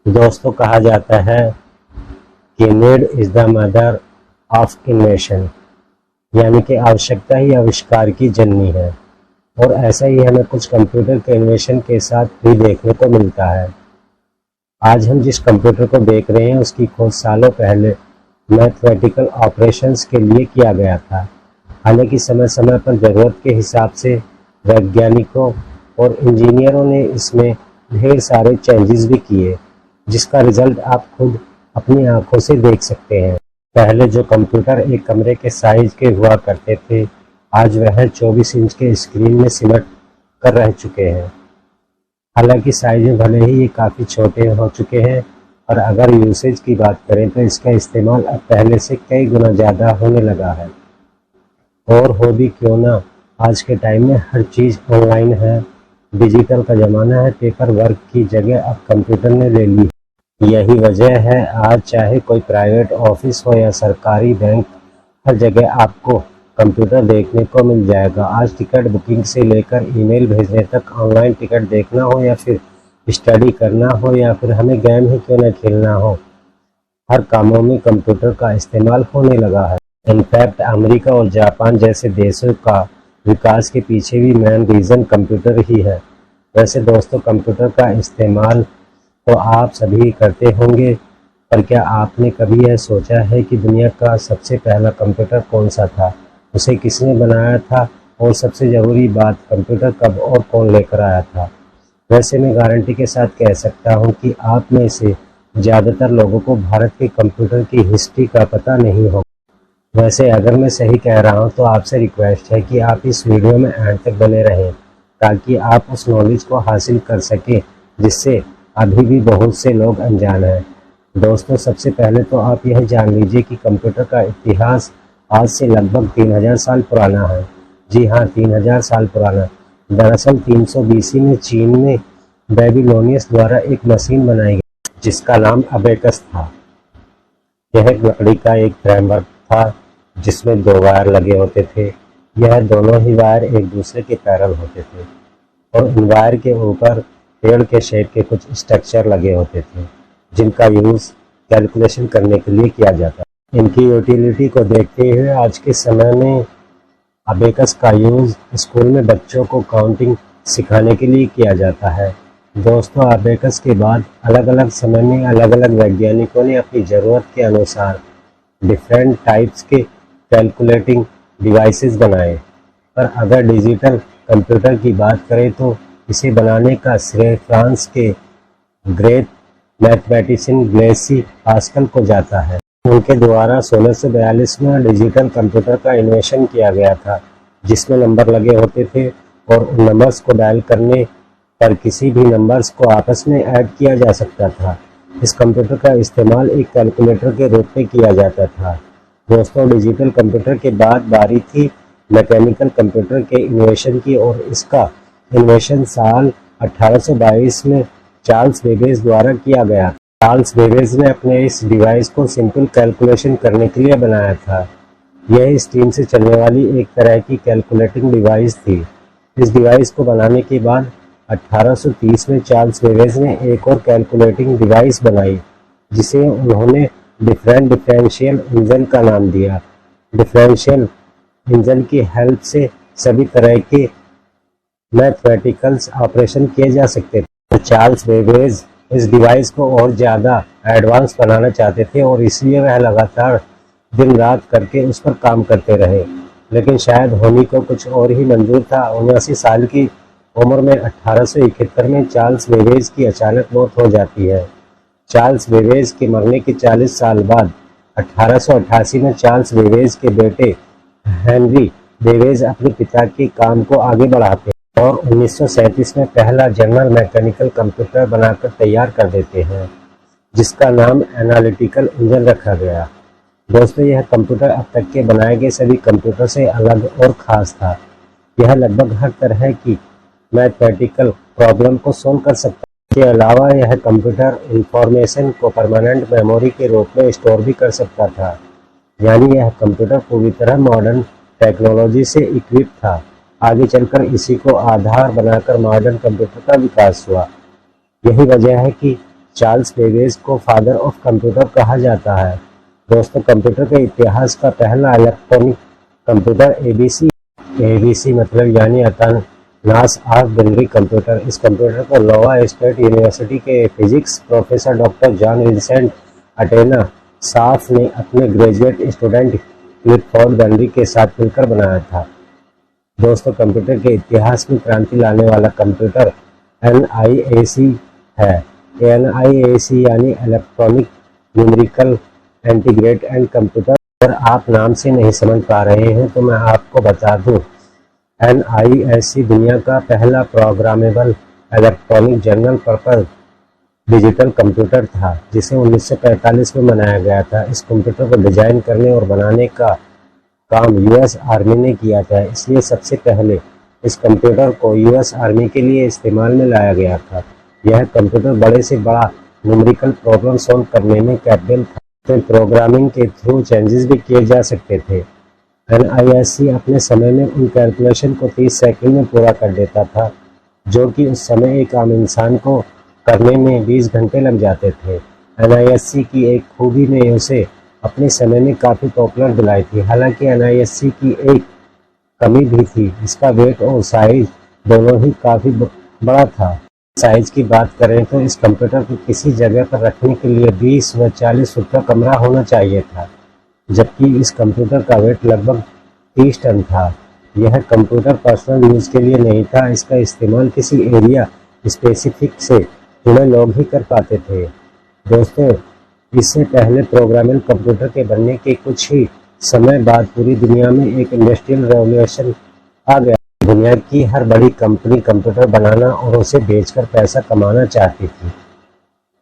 दोस्तों, कहा जाता है कि need is the mother of इन्वेशन, यानी कि आवश्यकता ही आविष्कार की जननी है। और ऐसा ही हमें कुछ कंप्यूटर के इन्वेशन के साथ भी देखने को मिलता है। आज हम जिस कंप्यूटर को देख रहे हैं उसकी खोज सालों पहले मैथमेटिकल ऑपरेशंस के लिए किया गया था। हालांकि समय समय पर ज़रूरत के हिसाब से वैज्ञानिकों और इंजीनियरों ने इसमें ढेर सारे चेंजेस भी किए, जिसका रिजल्ट आप खुद अपनी आंखों से देख सकते हैं। पहले जो कंप्यूटर एक कमरे के साइज के हुआ करते थे, आज वह 24 इंच के स्क्रीन में सिमट कर रह चुके हैं। हालांकि साइज में भले ही ये काफ़ी छोटे हो चुके हैं, और अगर यूसेज की बात करें तो इसका इस्तेमाल अब पहले से कई गुना ज़्यादा होने लगा है। और हो भी क्यों ना, आज के टाइम में हर चीज़ ऑनलाइन है, डिजिटल का ज़माना है। पेपर वर्क की जगह अब कंप्यूटर ने ले ली। यही वजह है आज चाहे कोई प्राइवेट ऑफिस हो या सरकारी बैंक, हर जगह आपको कंप्यूटर देखने को मिल जाएगा। आज टिकट बुकिंग से लेकर ईमेल भेजने तक, ऑनलाइन टिकट देखना हो या फिर स्टडी करना हो या फिर हमें गेम ही क्यों न खेलना हो, हर कामों में कंप्यूटर का इस्तेमाल होने लगा है। इनफैक्ट अमेरिका और जापान जैसे देशों का विकास के पीछे भी मेन रीज़न कंप्यूटर ही है। वैसे दोस्तों, कंप्यूटर का इस्तेमाल तो आप सभी करते होंगे, पर क्या आपने कभी यह सोचा है कि दुनिया का सबसे पहला कंप्यूटर कौन सा था, उसे किसने बनाया था, और सबसे ज़रूरी बात, कंप्यूटर कब और कौन लेकर आया था? वैसे मैं गारंटी के साथ कह सकता हूं कि आप में से ज़्यादातर लोगों को भारत के कंप्यूटर की हिस्ट्री का पता नहीं होगा। वैसे अगर मैं सही कह रहा हूं तो आपसे रिक्वेस्ट है कि आप इस वीडियो में एंड तक बने रहें, ताकि आप उस नॉलेज को हासिल कर सकें जिससे अभी भी बहुत से लोग अनजान हैं। दोस्तों, सबसे पहले तो आप यह जान लीजिए कि कंप्यूटर का इतिहास आज से लगभग 3000 साल पुराना है। जी हाँ, 3000 साल पुराना। दरअसल 300 BC में चीन में बेबीलोनियस द्वारा एक मशीन बनाई गई जिसका नाम अबेकस था। यह लकड़ी का एक फ्रेमवर्क था जिसमें 2 वायर लगे होते थे। यह दोनों ही वायर एक दूसरे के पैरेलल होते थे, और इन वायर के ऊपर पेड़ के शेप के कुछ स्ट्रक्चर लगे होते थे जिनका यूज़ कैलकुलेशन करने के लिए किया जाता है। इनकी यूटिलिटी को देखते हुए आज के समय में अबेकस का यूज़ स्कूल में बच्चों को काउंटिंग सिखाने के लिए किया जाता है। दोस्तों, अबेकस के बाद अलग अलग समय में अलग अलग वैज्ञानिकों ने अपनी ज़रूरत के अनुसार डिफरेंट टाइप्स के कैलकुलेटिंग डिवाइसेस बनाए। पर अगर डिजिटल कंप्यूटर की बात करें तो इसे बनाने का श्रेय फ्रांस के ग्रेट मैथमेटिशियन ब्लेसी पास्कल को जाता है। उनके द्वारा 1642 में डिजिटल कंप्यूटर का इन्वेशन किया गया था, जिसमें नंबर लगे होते थे और उन नंबर्स को डायल करने पर किसी भी नंबर्स को आपस में ऐड किया जा सकता था। इस कंप्यूटर का इस्तेमाल एक कैलकुलेटर के रूप में किया जाता था। दोस्तों, डिजिटल कंप्यूटर के बाद बारी थी मैकेनिकल कंप्यूटर के इन्वेशन की, और इसका इन्वेशन साल 1822 में चार्ल्स बेबेज द्वारा किया गया। चार्ल्स बेबेज ने अपने इस डिवाइस को सिंपल कैलकुलेशन करने के लिए बनाया था। यह स्टीम से चलने वाली एक तरह की कैलकुलेटिंग डिवाइस थी। इस डिवाइस को बनाने के बाद 1830 में चार्ल्स बेबेज ने एक और कैलकुलेटिंग डिवाइस बनाई, जिसे उन्होंने डिफरेंशियल इंजन का नाम दिया। डिफरेंशियल इंजन की हेल्प से सभी तरह के मैथमेटिकल्स ऑपरेशन किए जा सकते थे। तो चार्ल्स बेबेज इस डिवाइस को और ज़्यादा एडवांस बनाना चाहते थे, और इसलिए वह लगातार दिन रात करके उस पर काम करते रहे। लेकिन शायद होनी को कुछ और ही मंजूर था। 79 साल की उम्र में 1871 में चार्ल्स बेबेज की अचानक मौत हो जाती है। चार्ल्स बेबेज के मरने के 40 साल बाद 1888 में चार्ल्स बेबेज के बेटे हेनरी बेबेज अपने पिता के काम को आगे बढ़ाते हैं और 1937 में पहला जनरल मैकेनिकल कंप्यूटर बनाकर तैयार कर देते हैं, जिसका नाम एनालिटिकल इंजन रखा गया। दोस्तों, यह कंप्यूटर अब तक के बनाए गए सभी कंप्यूटर से अलग और ख़ास था। यह लगभग हर तरह की मैथमेटिकल प्रॉब्लम को सोल्व कर सकता है। इसके अलावा यह कंप्यूटर इंफॉर्मेशन को परमानेंट मेमोरी के रूप में स्टोर भी कर सकता था। यानी यह कंप्यूटर पूरी तरह मॉडर्न टेक्नोलॉजी से इक्विप था। आगे चलकर इसी को आधार बनाकर मॉडर्न कंप्यूटर का विकास हुआ। यही वजह है कि चार्ल्स बेबेज को फादर ऑफ कंप्यूटर कहा जाता है। दोस्तों, कंप्यूटर के इतिहास का पहला इलेक्ट्रॉनिक कंप्यूटर एबीसी मतलब यानी अतानास आर्क बाइनरी कंप्यूटर। इस कंप्यूटर को लोवा स्टेट यूनिवर्सिटी के physics professor doctor John Vincent Atanasoff ने अपने ग्रेजुएट स्टूडेंट क्लिफोर्ड बाइनरी के साथ मिलकर बनाया था। दोस्तों, कंप्यूटर के इतिहास में क्रांति लाने वाला कंप्यूटर NIAC है। NIAC यानी इलेक्ट्रॉनिक न्यूमेरिकल इंटीग्रेटेड कंप्यूटर। अगर आप नाम से नहीं समझ पा रहे हैं तो मैं आपको बता दूं, NIAC दुनिया का पहला programmable electronic general purpose digital computer था, जिसे 1945 में बनाया गया था। इस कंप्यूटर को डिजाइन करने और बनाने का काम US आर्मी ने किया था, इसलिए सबसे पहले इस कंप्यूटर को US आर्मी के लिए इस्तेमाल में लाया गया था। यह कंप्यूटर बड़े से बड़ा न्यूमेरिकल प्रॉब्लम सॉल्व करने में कैपेबल था। तो प्रोग्रामिंग के थ्रू चेंजेस भी किए जा सकते थे। NIAC अपने समय में उन कैलकुलेशन को 30 सेकंड में पूरा कर देता था, जो कि उस समय एक आम इंसान को करने में 20 घंटे लग जाते थे। NIAC की एक खूबी ने उसे अपने समय में काफ़ी पॉपुलर दिलाई थी। हालांकि NIAC की एक कमी भी थी, इसका वेट और साइज दोनों ही काफ़ी बड़ा था। साइज की बात करें तो इस कंप्यूटर को किसी जगह पर रखने के लिए 20 व 40 फुट का कमरा होना चाहिए था, जबकि इस कंप्यूटर का वेट लगभग 30 टन था। यह कंप्यूटर पर्सनल यूज़ के लिए नहीं था, इसका इस्तेमाल किसी एरिया स्पेसिफिक से जुड़े लोग ही कर पाते थे। दोस्तों, इससे पहले प्रोग्रामेबल कंप्यूटर के बनने के कुछ ही समय बाद पूरी दुनिया में एक इंडस्ट्रियल रेवोल्यूशन आ गया। दुनिया की हर बड़ी कंपनी कंप्यूटर बनाना और उसे बेचकर पैसा कमाना चाहती थी,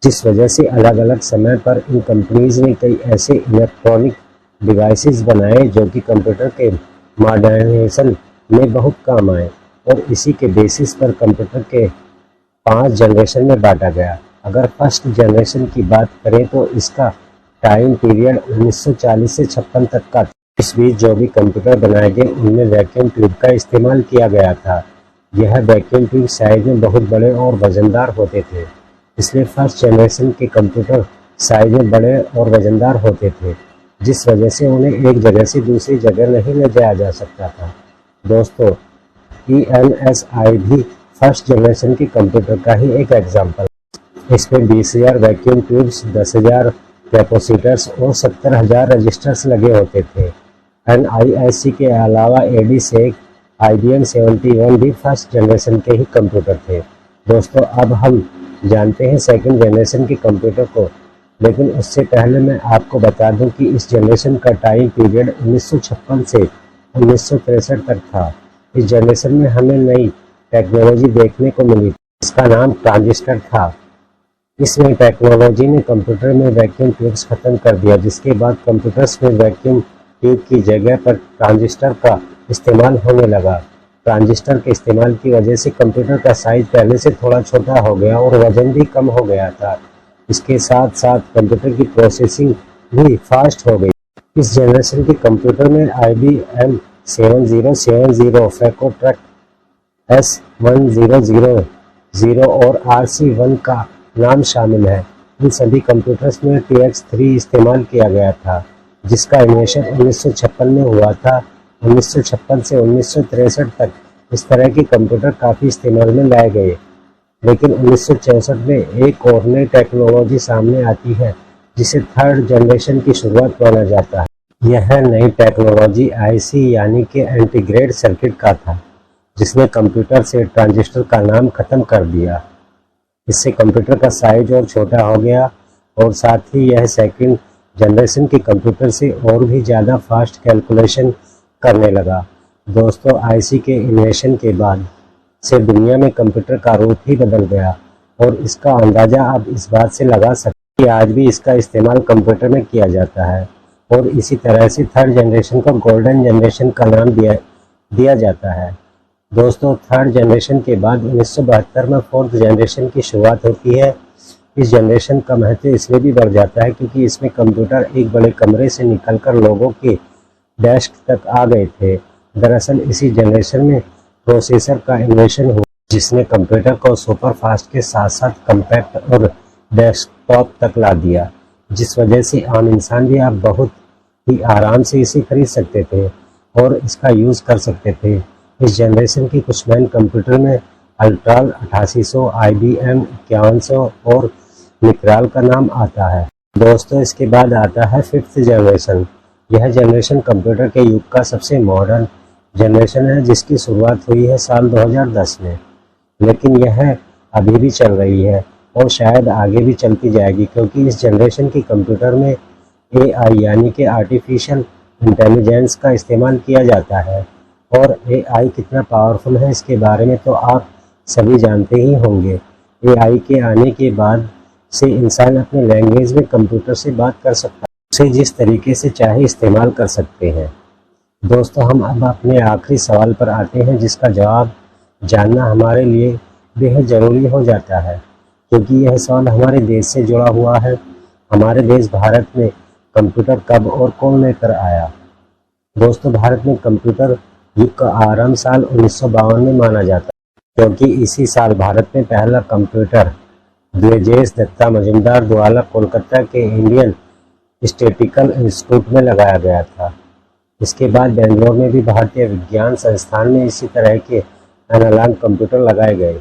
जिस वजह से अलग अलग समय पर इन कंपनीज ने कई ऐसे इलेक्ट्रॉनिक डिवाइसेस बनाए जो कि कंप्यूटर के मॉडर्नाइजेशन में बहुत काम आए, और इसी के बेसिस पर कंप्यूटर के 5 जनरेशन में बांटा गया। अगर फर्स्ट जनरेशन की बात करें तो इसका टाइम पीरियड 1940 से 56 तक का। इस बीच जो भी कंप्यूटर बनाए गए उनमें वैक्यूम ट्यूब का इस्तेमाल किया गया था। यह वैक्यूम ट्यूब साइज में बहुत बड़े और वजनदार होते थे, इसलिए फर्स्ट जनरेशन के कंप्यूटर साइज में बड़े और वजनदार होते थे, जिस वजह से उन्हें एक जगह से दूसरी जगह नहीं ले जाया जा सकता था। दोस्तों, ENSI भी फर्स्ट जनरेशन के कंप्यूटर का ही एक एग्जाम्पल। इसमें 20,000 वैक्यूम ट्यूब्स, 10,000 कैपेसिटर्स और 70,000 रजिस्टर्स लगे होते थे। NIAC के अलावा ADSEC, IBM 71 भी फर्स्ट जनरेशन के ही कंप्यूटर थे। दोस्तों, अब हम जानते हैं सेकंड जनरेशन के कंप्यूटर को, लेकिन उससे पहले मैं आपको बता दूं कि इस जनरेशन का टाइम पीरियड 1956 से 1963 तक था। इस जनरेशन में हमें नई टेक्नोलॉजी देखने को मिली, इसका नाम ट्रांजिस्टर था। इस नई टेक्नोलॉजी ने कंप्यूटर में वैक्यूम ट्यूब्स खत्म कर दिया, जिसके बाद कंप्यूटर्स में वैक्यूम ट्यूब की जगह पर ट्रांजिस्टर का इस्तेमाल होने लगा। ट्रांजिस्टर के इस्तेमाल की वजह से कंप्यूटर का साइज पहले से थोड़ा छोटा हो गया और वजन भी कम हो गया था। इसके साथ साथ कंप्यूटर की प्रोसेसिंग भी फास्ट हो गई। इस जनरेशन के कंप्यूटर में IBM 7070, फैकोट्रैक S1000 और RC1 का नाम शामिल है। इन सभी कंप्यूटर्स में TX3 इस्तेमाल किया गया था, जिसका इन्वेंशन 1956 में हुआ था। 1956 से 1963 तक इस तरह के कंप्यूटर काफ़ी इस्तेमाल में लाए गए, लेकिन 1964 में एक और नई टेक्नोलॉजी सामने आती है, जिसे थर्ड जनरेशन की शुरुआत माना जाता है। यह नई टेक्नोलॉजी IC यानी कि इंटीग्रेटेड सर्किट का था, जिसने कंप्यूटर से ट्रांजिस्टर का नाम खत्म कर दिया। इससे कंप्यूटर का साइज और छोटा हो गया और साथ ही यह सेकंड जनरेशन के कंप्यूटर से और भी ज़्यादा फास्ट कैलकुलेशन करने लगा। दोस्तों, IC के इन्वेंशन के बाद से दुनिया में कंप्यूटर का रूप ही बदल गया, और इसका अंदाज़ा आप इस बात से लगा सकते हैं कि आज भी इसका इस्तेमाल कंप्यूटर में किया जाता है, और इसी तरह से थर्ड जनरेशन को गोल्डन जनरेशन का नाम दिया जाता है। दोस्तों, थर्ड जनरेशन के बाद 1972 में फोर्थ जनरेशन की शुरुआत होती है। इस जनरेशन का महत्व इसलिए भी बढ़ जाता है क्योंकि इसमें कंप्यूटर एक बड़े कमरे से निकलकर लोगों के डेस्क तक आ गए थे। दरअसल इसी जनरेशन में प्रोसेसर का इन्वेंशन हुआ, जिसने कंप्यूटर को सुपर फास्ट के साथ साथ कम्पैक्ट और डेस्कटॉप तक ला दिया, जिस वजह से आम इंसान भी अब बहुत ही आराम से इसे खरीद सकते थे और इसका यूज़ कर सकते थे। इस जनरेशन की कुछ मेन कंप्यूटर में अल्ट्राल 8800, IBM 5100 और मिक्राल का नाम आता है। दोस्तों, इसके बाद आता है 5th जनरेशन। यह जनरेशन कंप्यूटर के युग का सबसे मॉडर्न जनरेशन है, जिसकी शुरुआत हुई है साल 2010 में, लेकिन यह अभी भी चल रही है और शायद आगे भी चलती जाएगी, क्योंकि इस जनरेशन की कंप्यूटर में AI यानी कि आर्टिफिशियल इंटेलिजेंस का इस्तेमाल किया जाता है। और AI कितना पावरफुल है इसके बारे में तो आप सभी जानते ही होंगे। AI के आने के बाद से इंसान अपने लैंग्वेज में कंप्यूटर से बात कर सकता है, उसे जिस तरीके से चाहे इस्तेमाल कर सकते हैं। दोस्तों, हम अब अपने आखिरी सवाल पर आते हैं, जिसका जवाब जानना हमारे लिए बेहद ज़रूरी हो जाता है, क्योंकि यह सवाल हमारे देश से जुड़ा हुआ है। हमारे देश भारत में कंप्यूटर कब और कौन लेकर आया? दोस्तों, भारत में कंप्यूटर युग का आरंभ साल 1952 में माना जाता है, क्योंकि इसी साल भारत में पहला कंप्यूटर द्विजेश दत्ता मजुमदार द्वारा कोलकाता के इंडियन स्टैटिस्टिकल इंस्टीट्यूट में लगाया गया था। इसके बाद बेंगलोर में भी भारतीय विज्ञान संस्थान में इसी तरह के एनालॉग कंप्यूटर लगाए गए।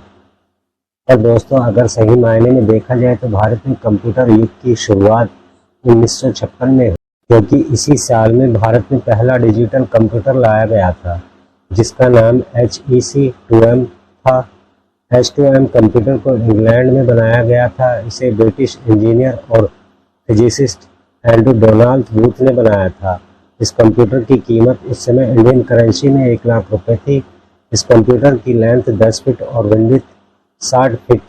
और दोस्तों, अगर सही मायने में देखा जाए तो भारत में कंप्यूटर युग की शुरुआत 1956 में हुई, क्योंकि इसी साल में भारत में पहला डिजिटल कंप्यूटर लाया गया था, जिसका नाम HEC-2M था। H2M कंप्यूटर को इंग्लैंड में बनाया गया था। इसे ब्रिटिश इंजीनियर और फिजिसिस्ट एंड्रू डोनाल्ड बूथ ने बनाया था। इस कंप्यूटर की कीमत उस समय इंडियन करेंसी में 1 लाख रुपए थी। इस कंप्यूटर की लेंथ 10 फीट और विड्थ 60 फीट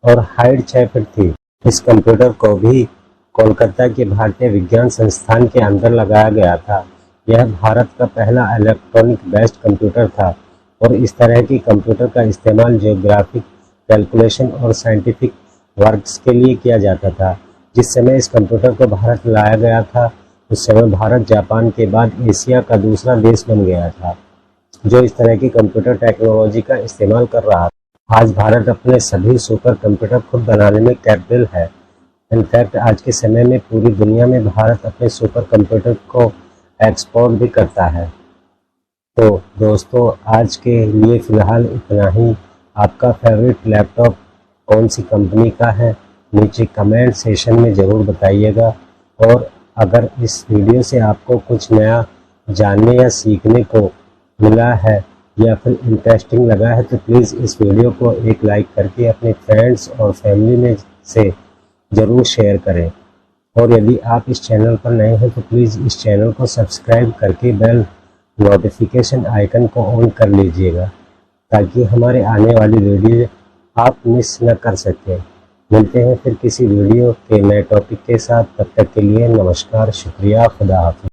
और हाइट 6 फीट थी। इस कंप्यूटर को भी कोलकाता के भारतीय विज्ञान संस्थान के अंदर लगाया गया था। यह भारत का पहला इलेक्ट्रॉनिक बेस्ड कंप्यूटर था और इस तरह की कंप्यूटर का इस्तेमाल जियोग्राफिक कैलकुलेशन और साइंटिफिक वर्क्स के लिए किया जाता था। जिस समय इस कंप्यूटर को भारत लाया गया था, उस समय भारत जापान के बाद एशिया का दूसरा देश बन गया था जो इस तरह की कंप्यूटर टेक्नोलॉजी का इस्तेमाल कर रहा था। आज भारत अपने सभी सुपर कंप्यूटर खुद बनाने में कैपेबल है। इनफैक्ट आज के समय में पूरी दुनिया में भारत अपने सुपर कंप्यूटर को एक्सपोर्ट भी करता है। तो दोस्तों, आज के लिए फ़िलहाल इतना ही। आपका फेवरेट लैपटॉप कौन सी कंपनी का है, नीचे कमेंट सेशन में ज़रूर बताइएगा। और अगर इस वीडियो से आपको कुछ नया जानने या सीखने को मिला है या फिर इंटरेस्टिंग लगा है, तो प्लीज़ इस वीडियो को एक लाइक करके अपने फ्रेंड्स और फैमिली में से ज़रूर शेयर करें। और यदि आप इस चैनल पर नए हैं तो प्लीज़ इस चैनल को सब्सक्राइब करके बेल नोटिफिकेशन आइकन को ऑन कर लीजिएगा, ताकि हमारे आने वाली वीडियो आप मिस न कर सकें। मिलते हैं फिर किसी वीडियो के नए टॉपिक के साथ। तब तक के लिए नमस्कार, शुक्रिया, खुदा हाफिज़।